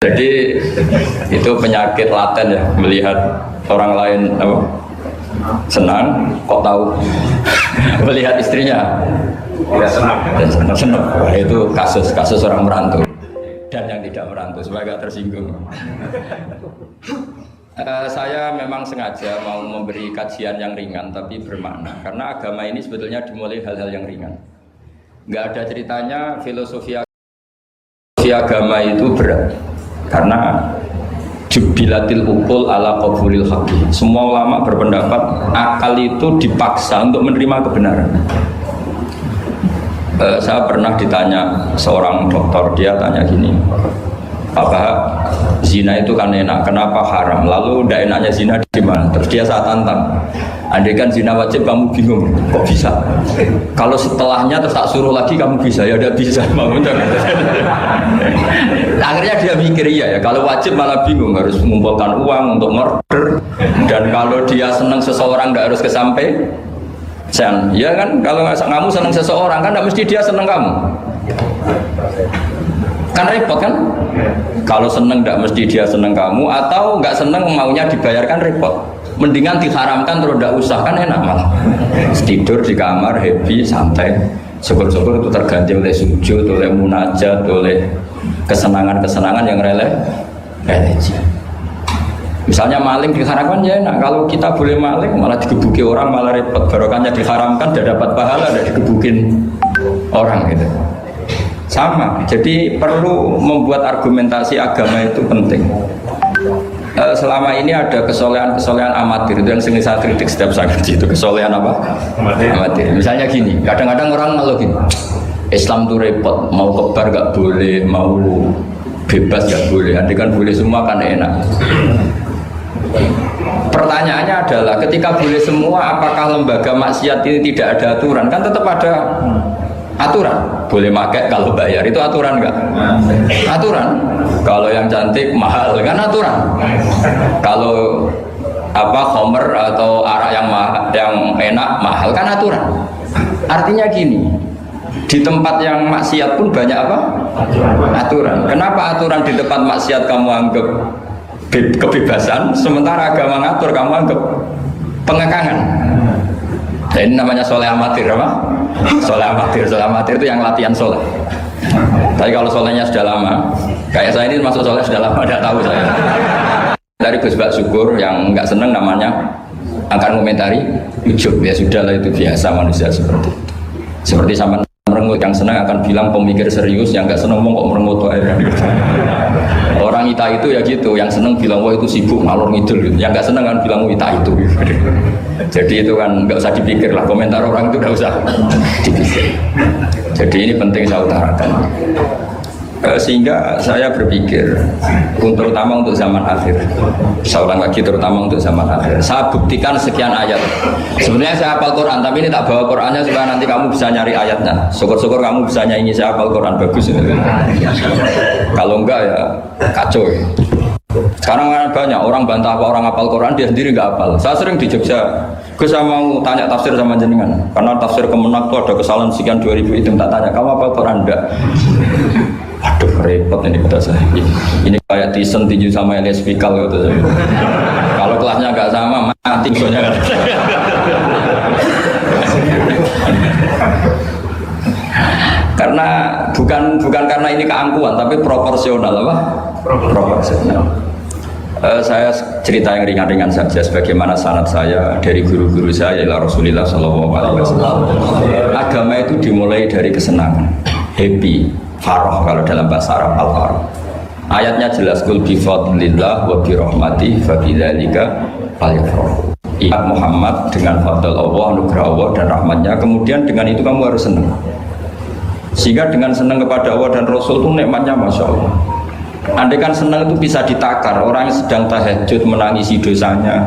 Jadi itu penyakit laten ya, melihat orang lain apa, senang, kok tahu melihat istrinya tidak senang. dan senang. Wah, itu kasus orang merantau dan yang tidak merantau supaya gak tersinggung. Saya memang sengaja mau memberi kajian yang ringan tapi bermakna, karena agama ini sebetulnya dimulai hal-hal yang ringan. Nggak ada ceritanya filosofi agama itu berat, karena jubilatil ukul ala qabulil haqqi. Semua ulama berpendapat akal itu dipaksa untuk menerima kebenaran. Saya pernah ditanya seorang dokter, dia tanya gini, apa zina itu kan enak, kenapa haram? Lalu tidak enaknya zina di mana? Terus dia saya tantang, andai kan zina wajib kamu bingung, kok bisa? Kalau setelahnya terus tak suruh lagi kamu bisa, ya udah bisa. Akhirnya dia mikir iya ya, kalau wajib malah bingung, harus mengumpulkan uang untuk murder, dan kalau dia senang seseorang tidak harus kesampaian. Ya kan, kalau kamu senang seseorang kan tidak mesti dia senang kamu. Kan repot kan? Kalau seneng tidak mesti dia seneng kamu, atau nggak seneng maunya dibayarkan, repot. Mendingan diharamkan terus tidak usah, kan enak malah. Tidur di kamar happy santai, syukur-syukur itu terganti oleh sujud, oleh munajat, oleh kesenangan-kesenangan yang religi. Misalnya maling diharamkan ya enak, kalau kita boleh maling malah digebuki orang, malah repot. Barokahnya diharamkan tidak dapat pahala, tidak digebukin orang gitu. Sama, jadi perlu membuat argumentasi agama itu penting. Selama ini ada kesolehan amatir, itu yang sering saya kritik setiap saya ngaji, itu kesolehan apa? Amatir. Misalnya gini, kadang-kadang orang malah gini, Islam itu repot, mau kebar gak boleh, mau bebas gak boleh, nanti kan boleh semua kan enak. Pertanyaannya adalah, ketika boleh semua, apakah lembaga maksiat ini tidak ada aturan? Kan tetap ada aturan, boleh pakai kalau bayar, itu aturan enggak? Aturan. Kalau yang cantik mahal kan aturan. Kalau apa homer atau arak yang enak mahal kan aturan. Artinya gini, di tempat yang maksiat pun banyak apa? Aturan. Kenapa aturan di tempat maksiat kamu anggap kebebasan, sementara agama ngatur kamu anggap pengekangan? Nah, ini namanya soleh amatir apa? Soleh amatir itu yang latihan soleh. Tapi kalau solehnya sudah lama, kayak saya ini masuk soleh sudah lama, tidak tahu saya. Dari Gus Bak Syukur yang nggak seneng namanya akan komentari ujub, ya sudah lah, itu biasa manusia seperti itu. Seperti sama merengut, yang senang akan bilang pemikir serius, yang nggak seneng mau kok merengut akhirnya. Orang ita itu ya gitu, yang seneng bilang wah itu sibuk ngalor ngidul gitu, yang nggak seneng kan bilang wah ita itu gitu. Jadi itu kan nggak usah dipikir lah, komentar orang itu nggak usah dipikir. Jadi ini penting saya utarakan. Sehingga saya berpikir, terutama untuk zaman akhir, saya ulang lagi, terutama untuk zaman akhir, saya buktikan sekian ayat. Sebenarnya saya hafal Quran, tapi ini tak bawa Qurannya supaya nanti kamu bisa nyari ayatnya. Syukur-syukur kamu bisa nyanyi saya hafal Quran, bagus itu. Kalau enggak ya kacau ya. Sekarang banyak orang bantah apa orang hafal Quran, dia sendiri nggak hafal. Saya sering di Jogja, saya mau tanya tafsir sama jenengan, karena tafsir Kemenak itu ada kesalahan sekian 2000 itu, tak tanya kamu hafal Quran enggak? Aduh repot ini kata saya. Ini kayak Tyson tinju sama Elias Pikal kata saya. Kalau kelasnya nggak sama mati soalnya. Karena bukan karena ini keangkuhan, tapi proporsional apa? Proporsional. Saya cerita yang ringan-ringan saja, sebagaimana sanad saya dari guru-guru saya ila Rasulullah SAW. Agama itu dimulai dari kesenangan, happy, farah kalau dalam bahasa Arab, al-farah. Ayatnya jelas, kul bi fadlillah wa bi rahmati fa bidzalika falyafrahu. Ingat Muhammad dengan fadl Allah, anugerah Allah dan rahmatnya, kemudian dengan itu kamu harus senang. Sehingga dengan senang kepada Allah dan Rasul itu nikmatnya Masya Allah. Andai kan senang itu bisa ditakar, orang yang sedang tahajud menangisi dosanya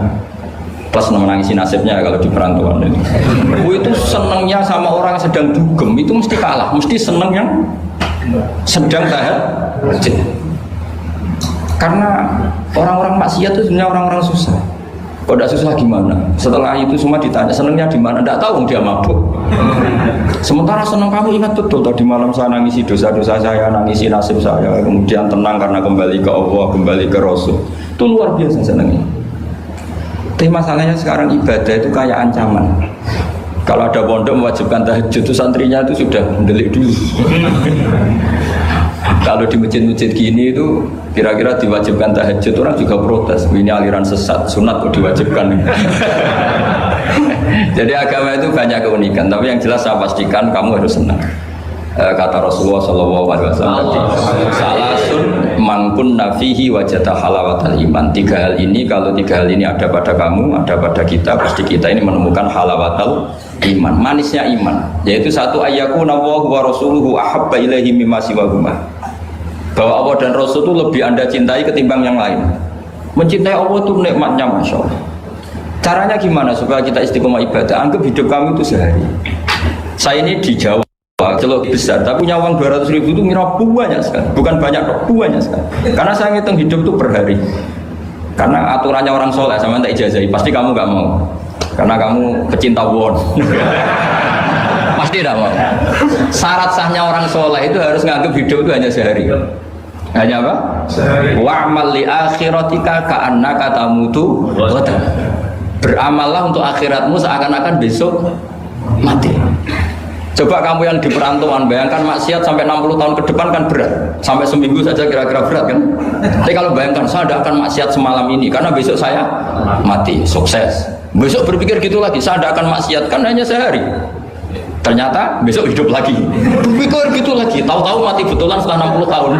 plus menangisi nasibnya kalau di perantauan ini. Itu senangnya sama orang yang sedang dugem itu mesti kalah, mesti senang yang sedang tahajud. Karena orang-orang maksiat itu sebenarnya orang-orang susah. Kalau tidak susah gimana? Setelah itu semua ditanya, senangnya di mana? Tidak tahu dia mabuk. Sementara senang kamu ingat betul tadi malam saya nangisi dosa-dosa saya, nangisi nasib saya, kemudian tenang karena kembali ke Allah, kembali ke Rasul. Itu luar biasa senangnya. Tapi masalahnya sekarang ibadah itu kayak ancaman. Kalau ada pondok mewajibkan tahajud, itu santrinya itu sudah mendelik dulu. Kalau di masjid-masjid gini itu kira-kira diwajibkan tahajud, orang juga protes. Ini aliran sesat, sunat kok diwajibkan. Jadi agama itu banyak keunikan, tapi yang jelas saya pastikan kamu harus senang. Kata Rasulullah SAW tadi, salasun mangkun nafihi wajata halawatal iman. 3 hal ini, kalau 3 hal ini ada pada kamu, ada pada kita, pasti kita ini menemukan halawatal iman, manisnya iman. Yaitu satu, ayyakuna Allahu wa rasuluhu ahabba ilaihi mimma siwahuma. Bahwa Allah dan Rasul itu lebih Anda cintai ketimbang yang lain. Mencintai Allah itu nikmatnya Masya Allah. Caranya gimana supaya kita istiqomah ibadah? Anggap hidup kami itu sehari. Saya ini di Jawa, celok besar, tapi punya uang 200.000 itu mira banyak sekali. Bukan banyak kok, banyak sekali. Karena saya ngitung hidup itu per hari. Karena aturannya orang soleh, sama tak ijazahi, pasti kamu gak mau. Karena kamu pecinta won. Pasti tidak mau. Syarat sahnya orang soleh itu harus nganggap hidup itu hanya sehari. Hanya apa? Sehari. Wa'amal li akhiratika ka'annaka tamutu ghadan. Beramallah untuk akhiratmu seakan-akan besok mati. Coba kamu yang di perantauan, bayangkan maksiat sampai 60 tahun ke depan kan berat. Sampai seminggu saja kira-kira berat kan. Tapi kalau bayangkan saya tidak akan maksiat semalam ini karena besok saya mati, sukses. Besok berpikir gitu lagi, saya tidak akan maksiat kan hanya sehari. Ternyata besok hidup lagi. Berpikir gitu lagi, tahu-tahu mati betulan setelah 60 tahun.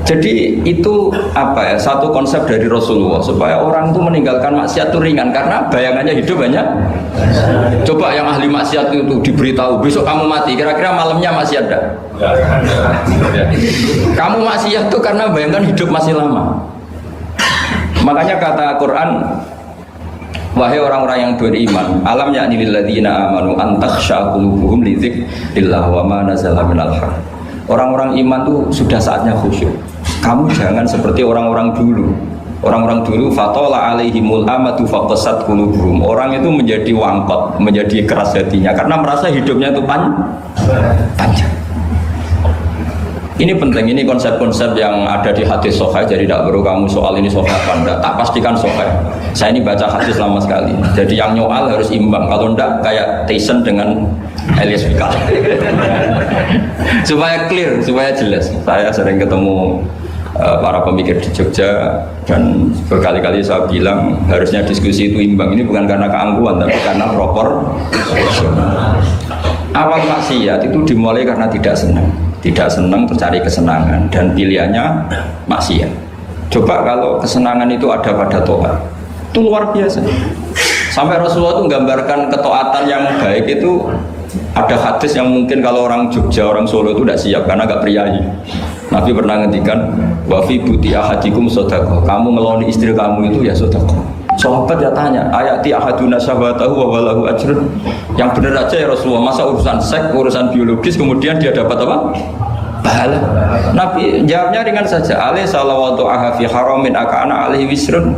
Jadi itu apa ya, satu konsep dari Rasulullah supaya orang itu meninggalkan maksiat itu ringan karena bayangannya hidup banyak. Coba yang ahli maksiat itu diberitahu besok kamu mati, kira-kira malamnya maksiat enggak? Kamu maksiat itu karena bayangkan hidup masih lama. Makanya kata Quran, wahai orang-orang yang beriman, alam ya'ni lil ladzina amanu an takhsha qulubuhum li dzikrillah wa ma nazala minal haqq. Orang-orang iman itu sudah saatnya khusyuk. Kamu jangan seperti orang-orang dulu. Orang-orang dulu fatola alaihimul amatu faqasat qulubuhum. Orang itu menjadi wangkot, menjadi keras hatinya karena merasa hidupnya itu panjang. Ini penting, ini konsep-konsep yang ada di hadis sahih. Jadi tidak perlu kamu soal ini sahih apa enggak, tak pastikan sahih. Saya ini baca hadis lama sekali. Jadi yang nyoal harus imbang. Kalau enggak kayak Tyson dengan Elias Pikal. Supaya clear, supaya jelas. Saya sering ketemu para pemikir di Jogja dan berkali-kali saya bilang harusnya diskusi itu imbang. Ini bukan karena keangkuhan tapi karena proper. Awal maksiat itu dimulai karena tidak senang tercari kesenangan dan pilihannya maksiat. Coba kalau kesenangan itu ada pada taat, itu luar biasa. Sampai Rasulullah itu menggambarkan ketaatan yang baik itu. Ada hadis yang mungkin kalau orang Jogja, orang Solo itu tidak siap karena nggak priayi. Nabi pernah ngendikan, wa fi buti ahadikum sodaqah. Kamu ngeloni istri kamu itu ya sodaqah. Sahabat ya tanya, ayati ahaduna syahwatahu wa walahu ajrun. Yang benar aja ya Rasulullah, masa urusan seks, urusan biologis kemudian dia dapat apa? Pahala. Nabi jawabnya ringan saja, alaihi salawatu aha fi haramin akana alaihi wisrun.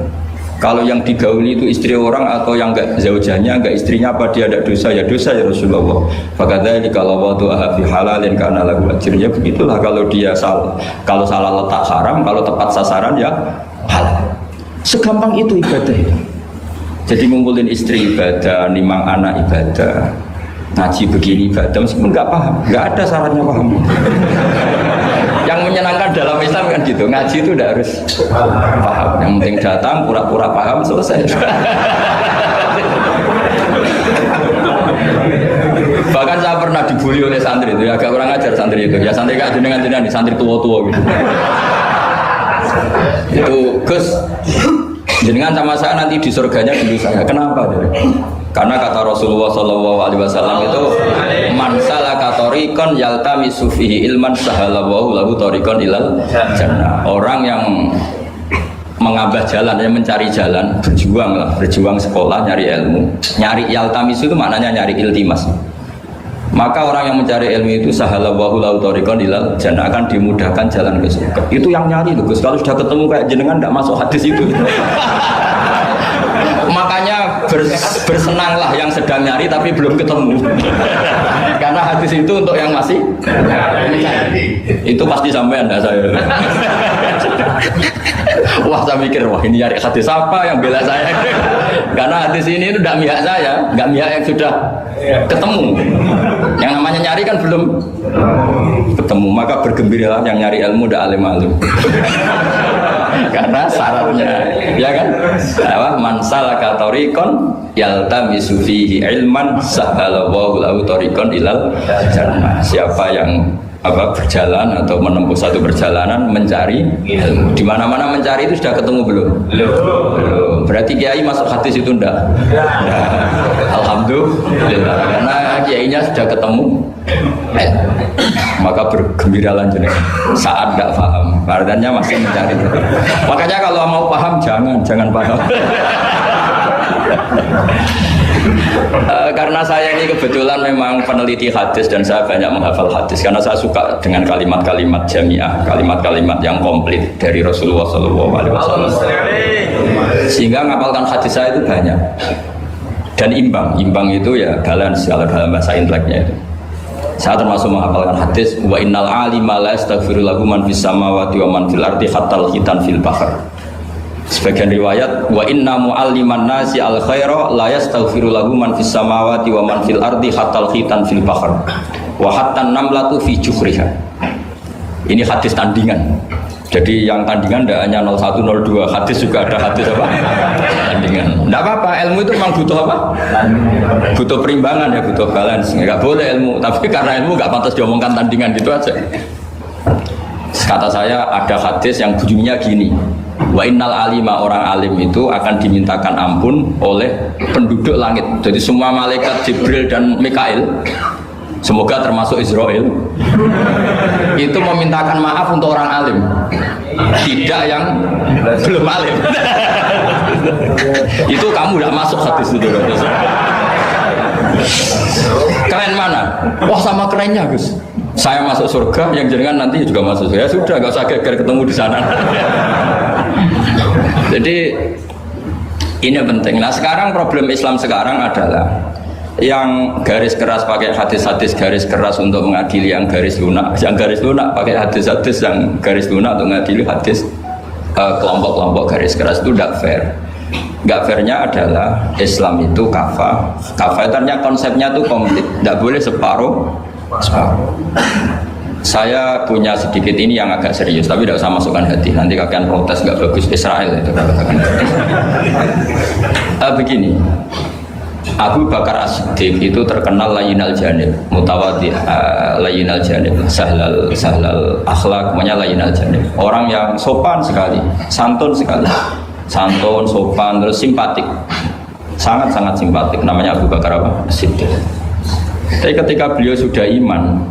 Kalau yang digauli itu istri orang atau yang enggak zaujahnya, enggak istrinya, apa dia ada dosa? Ya dosa ya Rasulullah. Fakadzalika kalau waktu fi halalin kana lahu ajrun. Ya begitulah kalau dia salah. Kalau salah letak haram, kalau tepat sasaran ya halal. Segampang itu ibadah itu. Jadi ngumpulin istri ibadah, nimang anak ibadah, ngaji begini ibadah meskipun enggak paham, enggak ada syaratnya paham. Yang menyenangkan dalam Islam kan gitu, ngaji itu tidak harus paham, yang penting datang pura-pura paham selesai. Bahkan saya pernah dibully oleh santri itu, agak kurang ajar santri itu, ya santri gak jenengan di santri tua-tua gitu. Itu Gus, jenengan sama saya nanti di surganya dulu saya. Kenapa? Karena kata Rasulullah SAW itu man salaka tariqan yaltamisu fihi ilman sahalallahu lahu tariqan ilal jannah. Orang yang mengambah jalan, yang mencari jalan, berjuang lah, berjuang sekolah, nyari ilmu. Nyari yaltamisu itu maknanya nyari iltimas. Maka orang yang mencari ilmu itu sahalallahu lahu tariqan ilal jannah, akan dimudahkan jalan ke surga. Itu yang nyari loh Gus. Kalau sudah ketemu kayak jenengan enggak masuk hadis itu. Makanya bersenanglah yang sedang nyari tapi belum ketemu. Karena hadis itu untuk yang masih itu pasti sampai Anda saya. Wah saya mikir, wah ini nyari hadis apa yang bela saya. Karena hadis ini itu tidak mihak saya, nggak mihak yang sudah ketemu. Yang namanya nyari kan belum ketemu, maka bergembiralah yang nyari ilmu udah alim-alim. Karena syaratnya, ya kan? Man salaka tariqan yaltamisu fihi ilman sahalallahu lahu tariqan ilal jannah. Siapa yang berjalan atau menempuh satu perjalanan mencari ilmu. Di mana-mana mencari itu sudah ketemu belum? Belum. Berarti kiai masuk hadis itu enggak? Alhamdulillah. Karena kiainya sudah ketemu. Maka bergembiralah jenengan. Saat enggak paham, artinya masih mencari. Makanya kalau mau paham jangan paham. Karena saya ini kebetulan memang peneliti hadis dan saya banyak menghafal hadis karena saya suka dengan kalimat-kalimat jamiah, kalimat-kalimat yang komplit dari Rasulullah SAW. Sehingga ngapalkan hadis saya itu banyak dan imbang itu ya balance kalau dalam bahasa inteleknya itu. Saya termasuk menghafalkan hadis wa innal alima la yastaghfiru lahu man fis samawati wa man fil ardi hatta al-khitan fil bahr. Sebagian riwayat wa inna mu'alliman nasi al khaira la yastaghfiru lahu man fis samawati wa man fil ardi hatta al-khitan fil bahr wa hatta an-namlatu fi juhriha. Ini hadis tandingan. Jadi yang tandingan tidak hanya 01, 02, hadis juga ada hadis apa? Tandingan. Tidak apa-apa, ilmu itu memang butuh apa? Butuh perimbangan ya, butuh balance. Enggak boleh ilmu, tapi karena ilmu enggak pantas diomongkan tandingan gitu aja. Kata saya ada hadis yang bunyinya gini. Wa innal alima, orang alim itu akan dimintakan ampun oleh penduduk langit. Jadi semua malaikat Jibril dan Mikail, semoga termasuk Israel, itu memintakan maaf untuk orang alim, tidak yang belum alim. Itu kamu tidak masuk hadis itu. Keren mana? Wah sama kerennya Gus. Saya masuk surga, yang jenengan nanti juga masuk. Ya sudah, nggak usah geger ketemu di sana. Jadi ini penting. Nah sekarang problem Islam sekarang adalah yang garis keras pakai hadis-hadis garis keras untuk mengadili yang garis lunak pakai hadis-hadis yang garis lunak untuk mengadili hadis kelompok-kelompok garis keras. Itu tidak fair. Nggak fairnya adalah Islam itu kafah ternyata konsepnya itu komplit, tidak boleh separuh. Saya punya sedikit ini yang agak serius, tapi tidak usah masukkan hati. Nanti kalian protes nggak bagus Israel itu. Begini, Abu Bakar As-Siddiq itu terkenal layinal janib, mutawaddi, layinal janib, sahlal akhlak, namanya layinal janib. Orang yang sopan sekali, santun sekali, santun, sopan, terus simpatik, sangat simpatik. Namanya Abu Bakar As-Siddiq. Tapi ketika beliau sudah iman,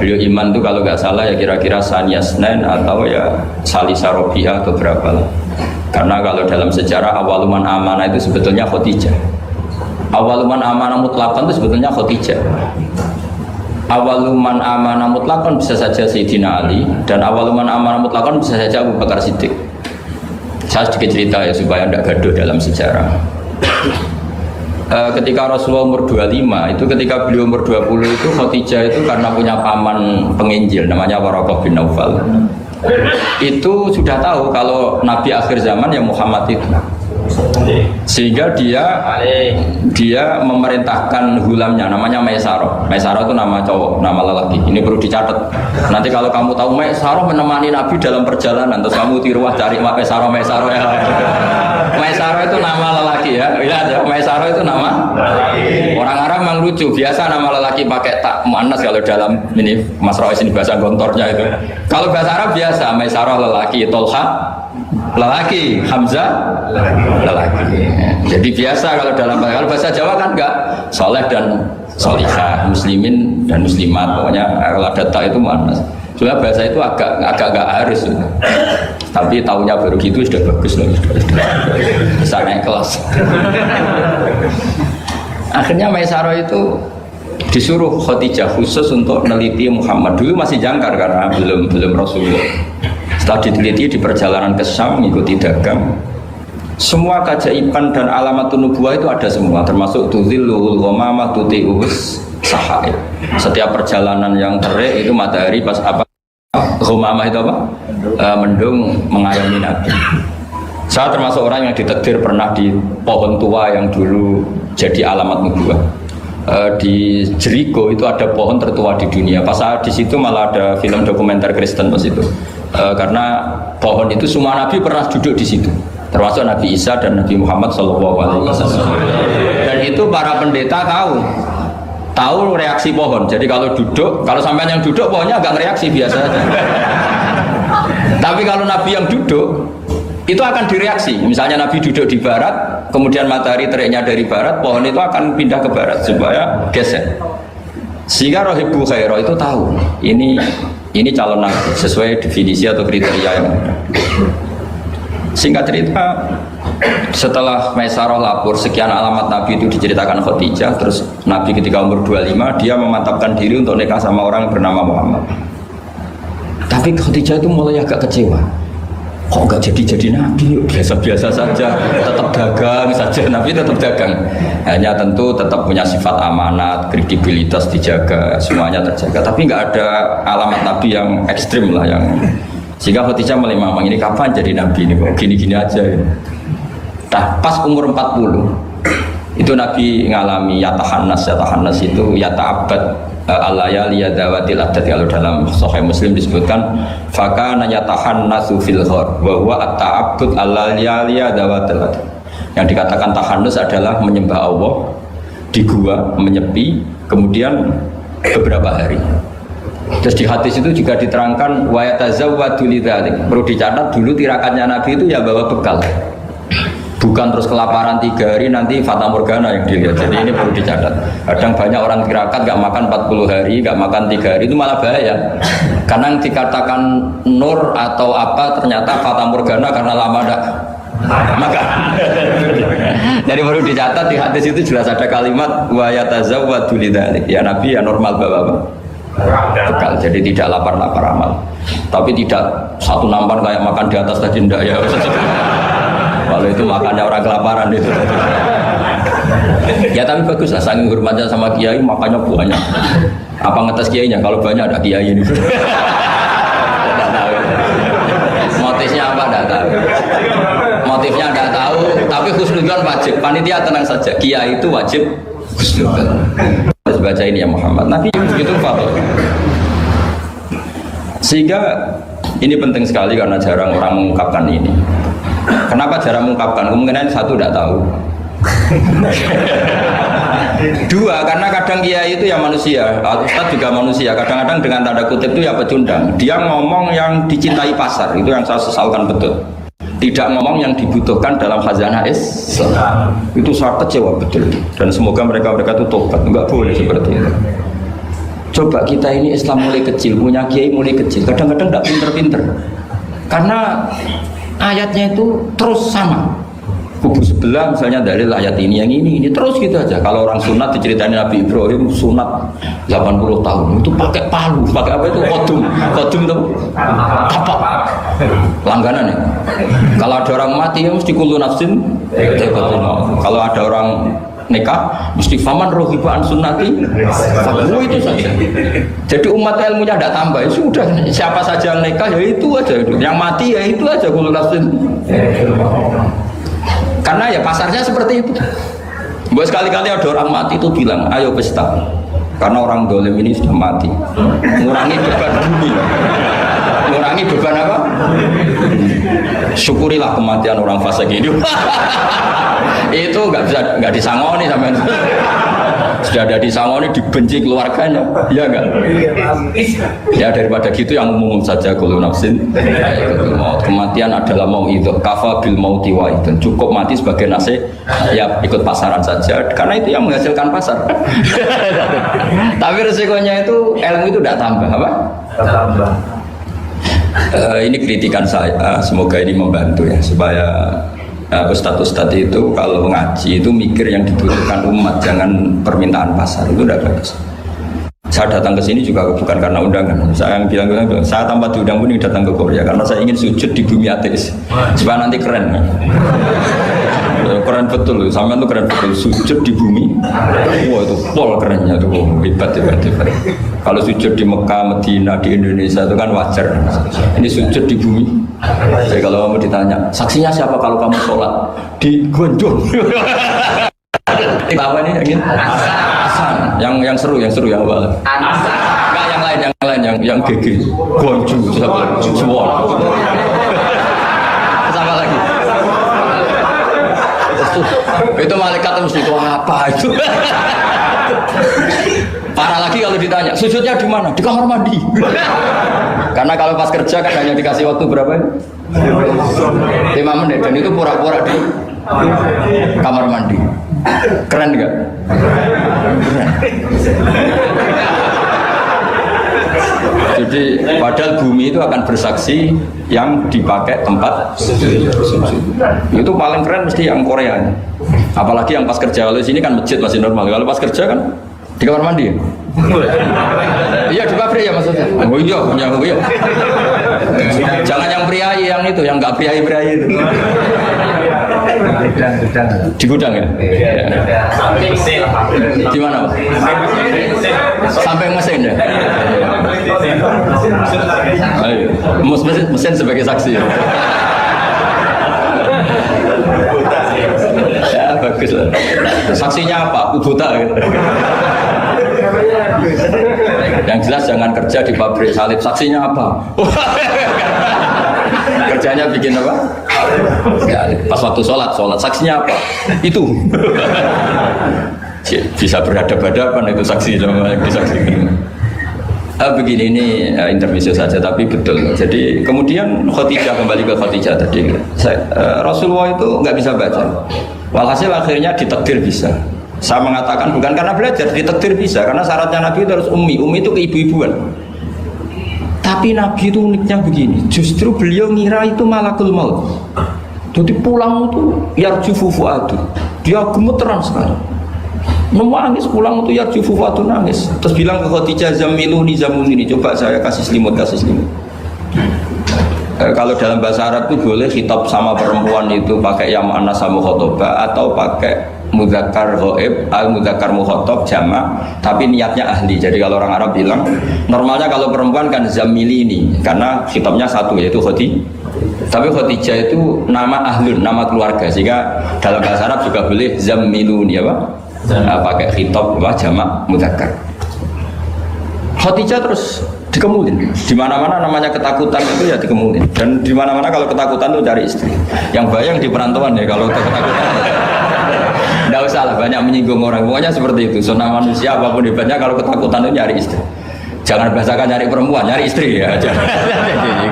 beliau iman itu kalau nggak salah ya kira-kira Saniyah Snen atau ya Salisa Robiah atau berapa lah. Karena kalau dalam sejarah awaluman amanah itu sebetulnya Khadijah. Awaluman amanah mutlakon itu sebetulnya Khadijah. Awaluman amanah mutlakon bisa saja Sayyidina Ali, dan awaluman amanah mutlakon bisa saja Abu Bakar Siddiq. Saya sedikit cerita ya supaya tidak gaduh dalam sejarah. Ketika Rasulullah umur 25 itu, ketika beliau umur 20 itu Khadijah itu karena punya paman penginjil namanya Waraqah bin Naufal, itu sudah tahu kalau Nabi akhir zaman yang Muhammad itu, sehingga dia memerintahkan hulamnya namanya Maisarah. Maisarah itu nama cowok, nama lelaki. Ini perlu dicatat. Nanti kalau kamu tahu Maisarah menemani Nabi dalam perjalanan, terus kamu tiruah cari Maisarah ya. Maisarah itu nama lelaki ya. Lihat ya, Maisarah itu nama orang Arab memang lucu. Biasa nama lelaki pakai tak muannas kalau dalam ini Mas Rois ini bahasa gontornya itu. Kalau bahasa Arab biasa Maisarah lelaki, Tolha lelaki, Hamzah lelaki. Jadi biasa kalau dalam bahasa Jawa kan enggak, soleh dan solihah, muslimin dan muslimat. Pokoknya kalau ada tak itu muannas. Soalnya bahasa itu agak harus. Tapi tahunya baru gitu sudah bagus loh, sudah bisa naik kelas. Akhirnya Maisarah itu disuruh Khadijah khusus untuk meneliti Muhammad. Dulu masih jangkar karena belum Rasulullah. Setelah diteliti di perjalanan ke Syam mengikuti dagang, Semua keajaiban dan alamat nubuwah itu ada semua, termasuk tuzillul ghamamah tuti'us sahaib. Setiap perjalanan yang terik itu matahari pas apa? Ghamamah itu apa? Mendung mengayomi Nabi. Saya termasuk orang yang ditakdir pernah di pohon tua yang dulu jadi alamat nubuwah. Di Jericho itu ada pohon tertua di dunia. Pas saya di situ malah ada film dokumenter Kristen pas itu. Karena pohon itu semua Nabi pernah duduk di situ. Termasuk Nabi Isa dan Nabi Muhammad SAW. Dan itu para pendeta tahu reaksi pohon. Jadi kalau duduk, kalau sampai yang duduk pohonnya agak reaksi biasa aja. Tapi kalau Nabi yang duduk itu akan direaksi. Misalnya Nabi duduk di barat, kemudian matahari teriknya dari barat, pohon itu akan pindah ke barat supaya geser. Sehingga Rohibu Khairah itu tahu ini calon Nabi sesuai definisi atau kriteria yang ada. Singkat cerita, setelah Maisarah lapor sekian alamat Nabi itu diceritakan Khadijah, terus Nabi ketika umur 25 dia memantapkan diri untuk nikah sama orang bernama Muhammad. Tapi Khadijah itu mulai agak kecewa. Kok nggak jadi Nabi? Biasa-biasa saja, tetap dagang saja. Nabi tetap dagang. Hanya tentu tetap punya sifat amanat, kredibilitas dijaga, semuanya terjaga. Tapi nggak ada alamat Nabi yang ekstrim lah yang. Sehingga Khadijah mulai mamang ini kapan jadi Nabi ini kok gini-gini aja ya. Nah pas umur 40 itu Nabi ngalami yatahannas itu yata'abbad al-layali yadawatil adat. Kalau dalam Sahih Muslim disebutkan fakana yatahannasu fil ghar wa huwa at-ta'abbud al-layali yadawatil adat. Yang dikatakan tahannus adalah menyembah Allah di gua, menyepi, kemudian beberapa hari. Terus di hadis itu juga diterangkan wa yatazawwadu lidzalik. Perlu dicatat dulu tirakatnya Nabi itu ya bawa bekal. Bukan terus kelaparan 3 hari nanti fata morgana yang dilihat. Jadi ini perlu dicatat. Kadang banyak orang tirakat gak makan 40 hari, gak makan 3 hari itu malah bahaya. Karena yang dikatakan nur atau apa ternyata fata morgana karena lama gak makan. Jadi perlu dicatat di hadis itu jelas ada kalimat wa yatazawwadu lidzalik. Ya Nabi ya normal bawa apa? Bekal, jadi tidak lapar-lapar amal. Tapi tidak satu nampan kayak makan di atas tadi ndak ya. Kalau itu makannya orang kelaparan itu. Ya tapi bagus lah, saking hormatnya sama kiai makanya banyak. Apa ngetes kiainya? Kalau banyak ada kiai ini. Motifnya apa? Tidak tahu. Motifnya tidak tahu. Tapi husnudzon wajib. Panitia tenang saja. Kiai itu wajib husnudzon. Harus baca ini ya Muhammad. Nabi begitu fatwa. Sehingga ini penting sekali karena jarang orang mengungkapkan ini. Kenapa jarang mengungkapkan? Kemungkinan satu tidak tahu. Dua, karena kadang kiai itu ya manusia, Ustadz juga manusia. Kadang-kadang dengan tanda kutip itu ya pecundang. Dia ngomong yang dicintai pasar, itu yang saya sesalkan betul. Tidak ngomong yang dibutuhkan dalam khazanah Islam. Itu sangat kecewa betul. Dan semoga mereka itu tobat. Enggak boleh seperti itu. Coba kita ini Islam mulai kecil, punya kiai mulai kecil. Kadang-kadang tidak pinter-pinter. Karena ayatnya itu terus sama. Kubu sebelah misalnya dalil ayat ini yang ini terus gitu aja. Kalau orang sunat diceritain Nabi Ibrahim sunat 80 tahun itu pakai palu, pakai apa itu kodum itu tapak langganan ya. Kalau ada orang mati ya mesti kullu nafsin kalau ada orang nikah mesti faman rohibaan sunnati itu saja. Jadi umat ilmunya tidak tambah, ya sudah siapa saja yang nikah ya itu aja, yang mati ya itu aja kullu nafsin. Karena ya pasarnya seperti itu. Buat sekali-kali ada orang mati itu bilang, ayo pesta. Karena orang dolim ini sudah mati. Mengurangi beban bumi. Mengurangi beban apa? Syukurilah kematian orang fasik ini. Itu nggak disangoni sampai. Sudah ada disangoni dibenci keluarganya, ya enggak? Ya daripada gitu yang umum saja kullu nafsin kematian adalah mau itu kafa bil mauti wa itu cukup mati sebagai nasihat ya ikut pasaran saja karena itu yang menghasilkan pasar. Tapi resikonya itu ilmu itu tidak tambah apa? Tambah. Ini kritikan saya, semoga ini membantu ya supaya ustadz-ustadz itu kalau ngaji itu mikir yang dibutuhkan umat, jangan permintaan pasar, itu udah bagus. Saya datang ke sini juga bukan karena undangan. Saya yang bilang, saya tanpa diundang pun datang ke Korea karena saya ingin sujud di bumi ateis. Supaya nanti keren. Keren betul, sampean tuh keren betul. Sujud di bumi, wah itu pol kerennya tuh, hebat. Kalau sujud di Mekah, Medina, di Indonesia itu kan wajar. Ini sujud di bumi. Jadi kalau kamu ditanya, saksinya siapa kalau kamu sholat di Gonjong? Apa nih yang ini? Yang seru yang awal. Enggak yang lain yang GG. Gonju semua. Sama lagi. Itu malaikat mesti itu apa itu? Parah lagi kalau ditanya, sujudnya di mana? Di kamar mandi. Karena kalau pas kerja kan hanya dikasih waktu berapa? 5 menit dan itu pura-pura di kamar mandi. Keren nggak? Keren. Jadi padahal bumi itu akan bersaksi yang dipakai tempat itu paling keren mesti yang Korea. Apalagi yang pas kerja. Kalau sini kan masjid masih normal. Kalau pas kerja kan di kamar mandi. Iya di pabrik ya maksudnya. Oh iya. Jangan yang priai yang itu, yang nggak priai itu. Di gudang ya? Di mana? Sampai mesin ya? Ayo, mesin sebagai saksi ya? Ya bagus lah. Saksinya apa? Ubuta gitu. Yang jelas jangan kerja di pabrik salib. Saksinya apa? Kerjanya bikin apa? Ya, pas waktu sholat saksinya apa? Itu bisa berhadapan-hadapan itu saksi sama yang disaksikan. Begini ini intermezzo saja tapi betul. Jadi kemudian Khadijah kembali ke Khadijah tadi. Rasulullah itu nggak bisa baca. Walhasil akhirnya ditakdir bisa. Saya mengatakan bukan karena belajar, ditakdir bisa karena syaratnya Nabi itu harus ummi. Ummi itu keibu-ibuan. Tapi Nabi itu uniknya begini, justru beliau ngira itu malakul maut. Jadi pulang itu yarjufu fuadu, dia gemeteran sekali. Nangis pulang itu yarjufu fuadu nangis. Terus bilang ke Khadijah zamiluni, coba saya kasih selimut. Kalau dalam bahasa Arab itu boleh khitab sama perempuan itu pakai ya mu'annas sama khotoba atau pakai mudzakkar ghaib al mudzakkar mukhatab jamak tapi niatnya ahli. Jadi kalau orang Arab bilang normalnya kalau perempuan kan zamilini karena khitabnya satu yaitu Khadijah. Tapi Khadijah itu nama ahlun, nama keluarga sehingga dalam bahasa Arab juga boleh zamiluni apa? Pakai khitab jamak mudzakkar. Khadijah terus dikemulin. Di mana-mana namanya ketakutan itu ya dikemulin. Dan di mana-mana kalau ketakutan itu cari istri. Yang bayang di perantauan ya kalau ketakutan. Tidak usah lah banyak menyinggung orang. Pokoknya seperti itu. Sunnah manusia apapun hebatnya kalau ketakutan itu nyari istri. Jangan bahasakan nyari perempuan, nyari istri ya.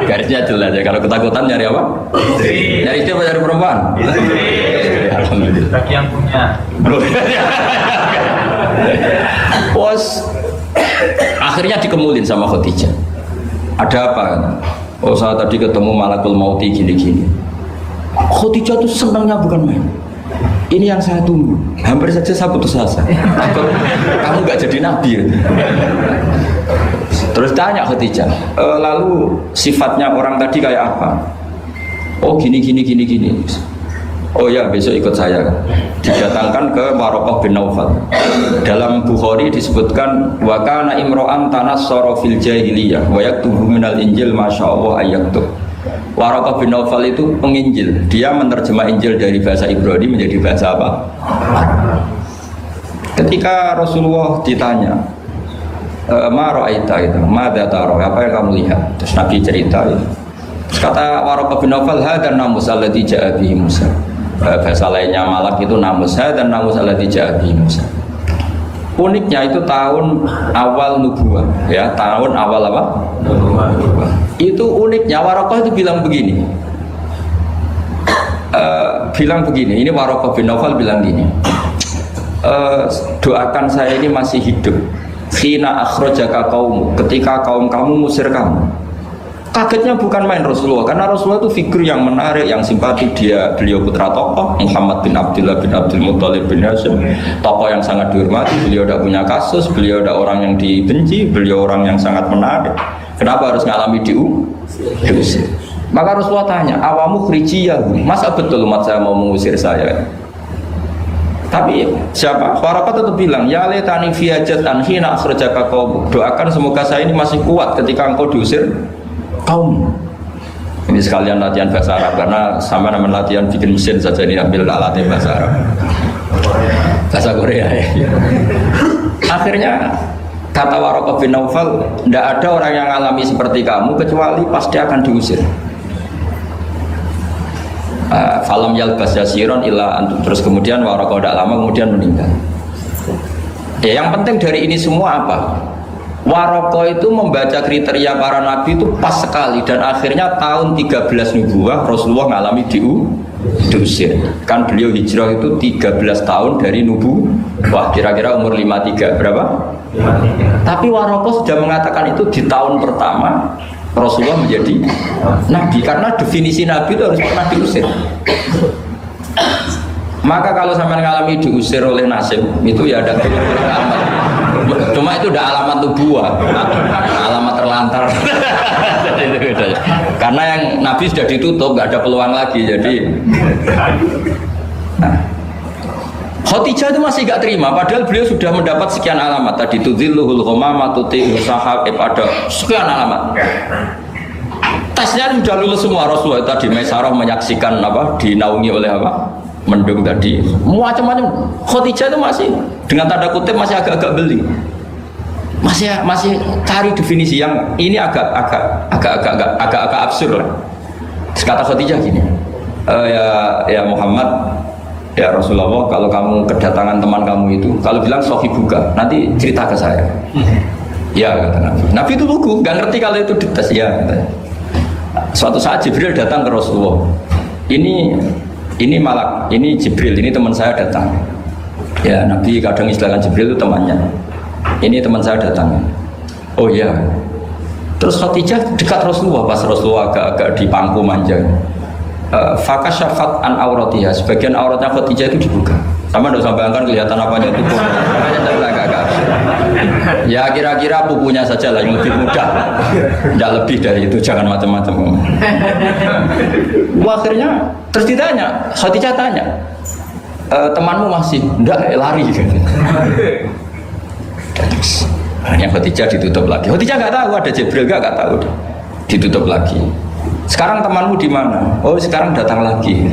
Garisnya jelas ya. Kalau ketakutan nyari apa? Istri. Nyari istri apa nyari perempuan? Istri. Alhamdulillah. Bagi yang punya. Bos. Akhirnya dikemulin sama Khadijah. Ada apa? Oh saya tadi ketemu malakul mauti gini-gini. Khadijah tuh senangnya bukan main. Ini yang saya tunggu. Hampir saja saya putus asa. Kamu nggak jadi nabi ya? Terus tanya Khadijah, lalu sifatnya orang tadi kayak apa? Oh gini. Oh ya besok ikut saya. Didatangkan ke Waraqah bin Naufal. Dalam Bukhari disebutkan wa kana imro'an tanassara fil jahiliyah wa yaktubu minal injil masyaallah ayaktub. Waraqah bin Naufal itu penginjil. Dia menerjemah Injil dari bahasa Ibrani menjadi bahasa apa? Ketika Rasulullah ditanya ma ra'aita itu, madza tara? Apa yang kamu lihat? Terus Nabi cerita itu. Terus kata Waraqah bin Naufal hadan namus alladzi ja'a bihi Musa. Bahasa lainnya malak itu namus dan namus alladzi ja'a bihi Musa. Uniknya itu tahun awal nubuwah ya, tahun awal apa? Nubuwah. Itu uniknya Waraqah itu bilang begini. Ini Waraqah bin Naufal bilang gini. Doakan saya ini masih hidup. Khina akhrajaka qaum, ketika kaum kamu musir kamu. Kagetnya bukan main Rasulullah, karena Rasulullah itu figur yang menarik, yang simpati. Beliau putra tokoh, Muhammad bin Abdullah bin Abdul Muttalib bin Hashim, tokoh yang sangat dihormati. Beliau tidak punya kasus, beliau tidak orang yang dibenci, beliau orang yang sangat menarik. Kenapa harus ngalami diusir? Maka Rasulullah tanya, awamu khrijiyahu, masa betul umat saya mau mengusir saya? Tapi siapa? Waraqah tetap bilang, ya laitani fi hajatan hina akhrajaka qaum. Doakan semoga saya ini masih kuat ketika engkau diusir kaum. Ini sekalian latihan bahasa Arab, karena sama nama latihan bikin mesin saja ini ambil alatnya bahasa Arab. Bahasa Korea ya. Akhirnya kata Waraqah bin Naufal, tidak ada orang yang alami seperti kamu kecuali pasti akan diusir. Falam yalbas yasiron illa antum. Terus kemudian Waraqah tidak lama kemudian meninggal. Ya, yang penting dari ini semua apa? Waraqah itu membaca kriteria para nabi itu pas sekali, dan akhirnya tahun 13 nubuwah Rasulullah mengalami diusir. Kan beliau hijrah itu 13 tahun dari nubuwah, kira-kira umur 53 berapa? 53. Tapi Waraqah sudah mengatakan itu di tahun pertama Rasulullah menjadi nabi, karena definisi nabi itu harus pernah diusir. Maka kalau sampai mengalami diusir oleh nasib itu ya ada alamat. Cuma itu udah alamat nubuwah, alamat terlantar. Karena yang nabi sudah ditutup, nggak ada peluang lagi. Jadi Khadijah itu masih gak terima, padahal beliau sudah mendapat sekian alamat tadi, tudzilluhul ghamama tuti sahab, ada sekian alamat. Tesnya sudah lulus semua. Rasulullah tadi Maisarah menyaksikan apa, dinaungi oleh apa, mendung tadi, macam-macam. Khadijah itu masih dengan tanda kutip masih agak-agak beli, masih cari definisi yang ini agak absurd lah. Terus kata Khadijah gini, ya Muhammad, ya Rasulullah, kalau kamu kedatangan teman kamu itu, kalau bilang sohibuka, nanti cerita ke saya. Ya kata Nabi. Nabi itu lugu, nggak ngerti kalau itu dites. Ya katanya. Suatu saat Jibril datang ke Rasulullah. Ini malak, ini Jibril, ini teman saya datang. Ya Nabi kadang istilahkan Jibril itu temannya. Ini teman saya datang. Oh ya. Terus Khadijah dekat Rasulullah, pas Rasulullah agak-agak di pangku manja. Fakasyafat an auratiha, sebagian auratnya Khadijah itu dibuka. Sama tidak sampai angkat kelihatan apanya itu. Ya kira-kira pupunya saja lah yang lebih mudah. Tidak lebih dari itu, jangan macam-macam. Akhirnya terus ditanya, Khadijah tanya, temanmu masih? Tidak, lari. Hanya Khadijah ditutup lagi. Khadijah nggak tahu ada Jibril, nggak tahu. Ditutup lagi. Sekarang temanmu di mana? Oh sekarang datang lagi.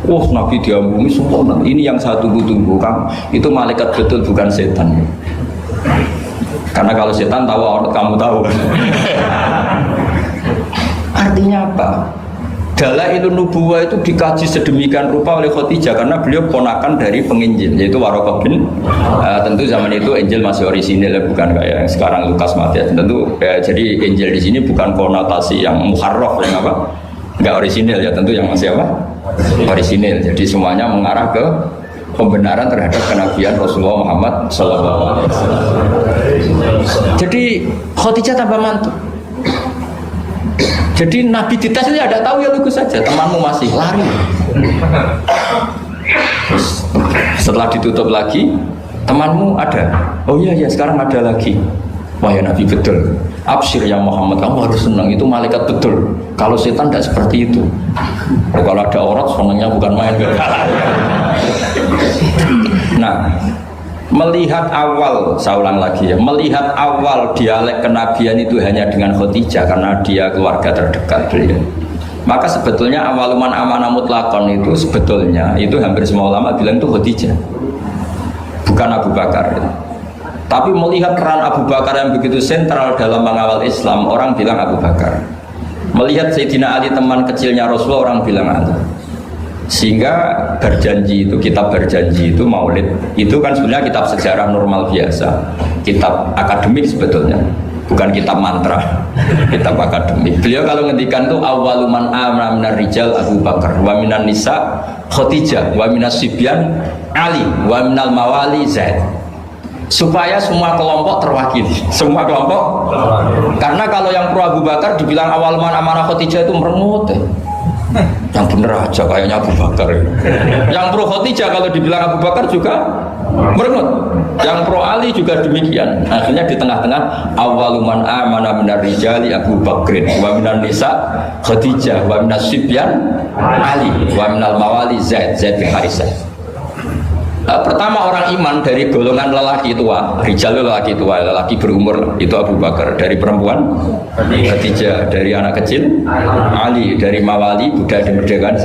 Oh Nabi diambungi sempurna. Ini yang saya tunggu-tunggu, Kang. Itu malaikat betul, bukan setan. Karena kalau setan tahu aurat kamu tahu. Artinya apa? Dalailun nubuwah itu dikaji sedemikian rupa oleh Khadijah karena beliau ponakan dari penginjil, yaitu Waraqah bin. Tentu zaman itu Injil masih orisinil, bukan kayak yang sekarang Lukas Matius. Tentu jadi Injil di sini bukan konotasi yang muharraf, yang apa? Enggak orisinil ya, tentu yang masih apa? Orisinil. Jadi semuanya mengarah ke pembenaran terhadap kenabian Rasulullah Muhammad SAW. Jadi Khadijah tambah mantuk. Jadi Nabi dites itu ada tahu ya lugu saja, temanmu masih lari. Setelah ditutup lagi, temanmu ada. Oh iya ya sekarang ada lagi. Wah ya Nabi betul. Absyir ya Muhammad, kamu harus senang, itu malaikat betul. Kalau setan tidak seperti itu. Kalau ada aurat senangnya bukan main. Nah, melihat awal, saya ulang lagi ya, melihat awal dialek kenabian itu hanya dengan Khadijah karena dia keluarga terdekat beliau. Maka sebetulnya awaluman amanah mutlakon itu sebetulnya itu hampir semua ulama bilang itu Khadijah, bukan Abu Bakar. Tapi melihat peran Abu Bakar yang begitu sentral dalam mengawal Islam, orang bilang Abu Bakar. Melihat Sayyidina Ali teman kecilnya Rasulullah, orang bilang Ali. Sehingga berjanji itu, kitab berjanji itu maulid itu kan sebenarnya kitab sejarah normal biasa, kitab akademik sebetulnya, bukan kitab mantra, kitab akademik. Beliau kalau ngendikan itu awaluman amana minar rijal Abu Bakar, wa minan nisa Khadijah, wa minas sibyan Ali, wa minal mawali Zaid. supaya semua kelompok terwakili. Semua kelompok. Karena kalau yang pro Abu Bakar dibilang awal man amanah Khadijah itu merengut. Yang bener aja kayaknya Abu Bakar. Yang pro Khadijah kalau dibilang Abu Bakar juga merengut. Yang pro Ali juga demikian. Akhirnya di tengah-tengah awaluman amana minar rijali Abu Bakrin wa minan nisa Khadijah wa minas sibyan Ali wa minal mawali Zaid bin Harisah. Pertama orang iman dari golongan lelaki tua, rijal lelaki tua, lelaki berumur itu Abu Bakar, dari perempuan Khadijah, dari anak kecil Ali, dari mawali budak dimerdekakan.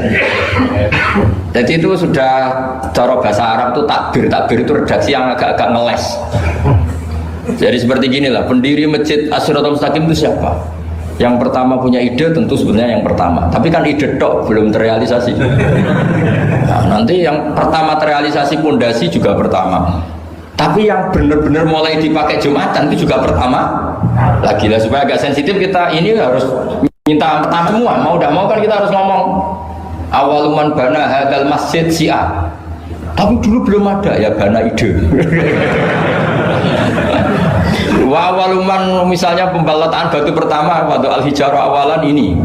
Jadi itu sudah cara bahasa Arab itu takbir itu redaksi yang agak-agak ngeles. Jadi seperti ginilah, pendiri masjid As-Siratal Mustaqim itu siapa? Yang pertama punya ide tentu sebenarnya yang pertama, tapi kan ide tok belum terrealisasi. Nah, nanti yang pertama terrealisasi pondasi juga pertama, tapi yang benar-benar mulai dipakai Jumatan itu juga pertama. Lagi lah supaya agak sensitif kita ini harus minta pertama semua, mau tidak mau kan kita harus ngomong awaluman bana hadal masjid Syiah. Tapi dulu belum ada ya bana ide. Wa awaluman misalnya pembalataan batu pertama waktu al-hijarah awalan ini.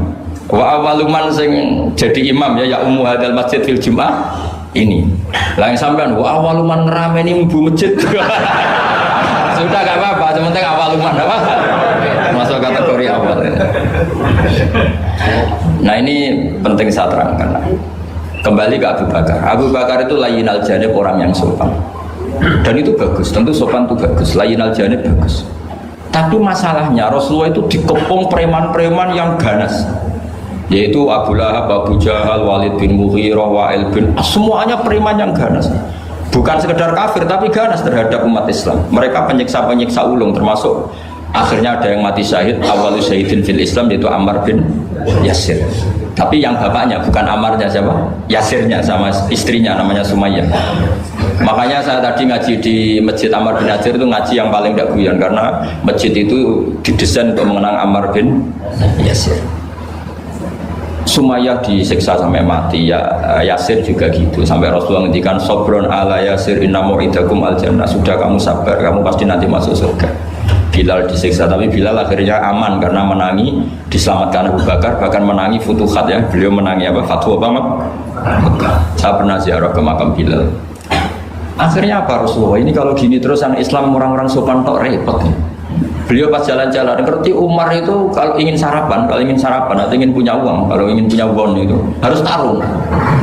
Wa awaluman sing jadi imam ya ummu hadal masjid fil jum'ah ini. Lah yang sampean wa awaluman ngerameni mbu masjid. Sudah enggak apa-apa, yang penting awaluman apa? Masuk kategori awal. Nah ini penting saya terangkan. Kembali ke Abu Bakar. Abu Bakar itu layyinal janib, orang yang sopan. Dan itu bagus, tentu sopan itu bagus, layyinal janib bagus. Tapi masalahnya Rasulullah itu dikepung preman-preman yang ganas, yaitu Abu Lahab, Abu Jahal, Walid bin Mughirah, Wa'il bin semuanya preman yang ganas. Bukan sekedar kafir tapi ganas terhadap umat Islam. Mereka penyiksa-penyiksa ulung, termasuk akhirnya ada yang mati syahid awal syahidin fil Islam, yaitu Ammar bin Yasir. Tapi yang bapaknya bukan Ammarnya, siapa? Yasirnya, sama istrinya namanya Sumayyah. Makanya saya tadi ngaji di Masjid Ammar bin Yasir itu ngaji yang paling tidak guyon, karena masjid itu didesain untuk mengenang Ammar bin Yasir. Sumayyah disiksa sampai mati, ya Yasir juga gitu, sampai Rasulullah ngendikan sobron ala Yasir inna mu'idakum al jannah, sudah kamu sabar, kamu pasti nanti masuk surga. Bilal disiksa, tapi Bilal akhirnya aman karena menangi, diselamatkan Abu Bakar, bahkan menangi futuhat ya, beliau menangi apa? Fatwa apa? Saya pernah ziarah ke makam Bilal. Akhirnya apa Rasulullah? Ini kalau gini terus anak Islam orang-orang sopan tok repot. Beliau pas jalan-jalan ngerti Umar itu kalau ingin sarapan atau ingin punya uang, kalau ingin punya bon itu harus tarung.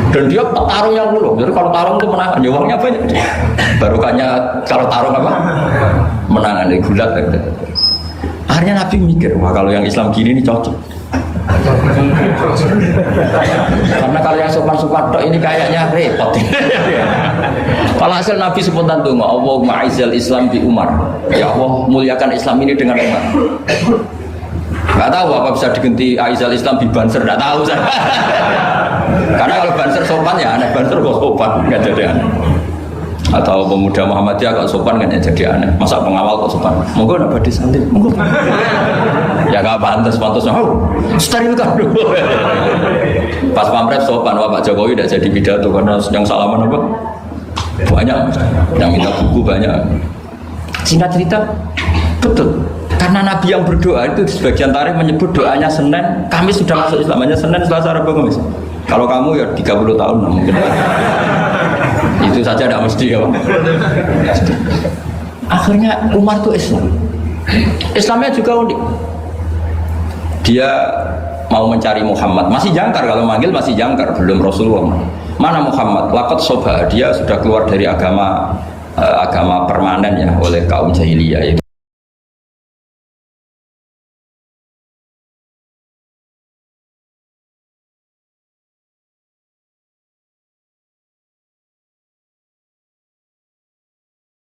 Dan dia petarung yang dulu. Jadi kalau tarung itu menang, ya uangnya banyak. Barokahnya kalau tarung apa? Menangan di gulat. Akhirnya Nabi mikir, wah kalau yang Islam gini ini cocok. Karena kalau yang sopan-sopan tok ini kayaknya repot. Kalau hasil Nabi spontan tuh, Allahumma aizal Islam bi Umar. Ya Allah muliakan Islam ini dengan Umar. Gak tahu apa bisa diganti aizal Islam bi Banser, gak tahu saya. Karena kalau Banser sopan ya aneh, Banser kok sopan nggak jadi aneh. Atau pemuda Muhammadiyah kalau sopan kan ya jadi aneh. Masa pengawal kok sopan? Monggo nak badhe santai. Monggo. Ya gak pantas-pantasnya. Oh, sterilkan dulu. Pas pampres sopan, wah Pak Jokowi tidak jadi pidato karena yang salaman apa? Banyak. Yang minta buku banyak. Singkat cerita, betul. Karena Nabi yang berdoa itu di sebagian tarikh menyebut doanya Senin, Kamis sudah masuk Islam, hanya Senin, Selasa, Rabu, Kamis. Kalau kamu ya 30 tahun mungkin. Itu saja tidak mesti ya. Akhirnya Umar itu Islam. Islamnya juga unik. Dia mau mencari Muhammad, masih jangkar, kalau manggil masih jangkar, belum Rasulullah. Mana Muhammad? Laqad soba, dia sudah keluar dari agama permanen ya oleh kaum jahiliyah itu.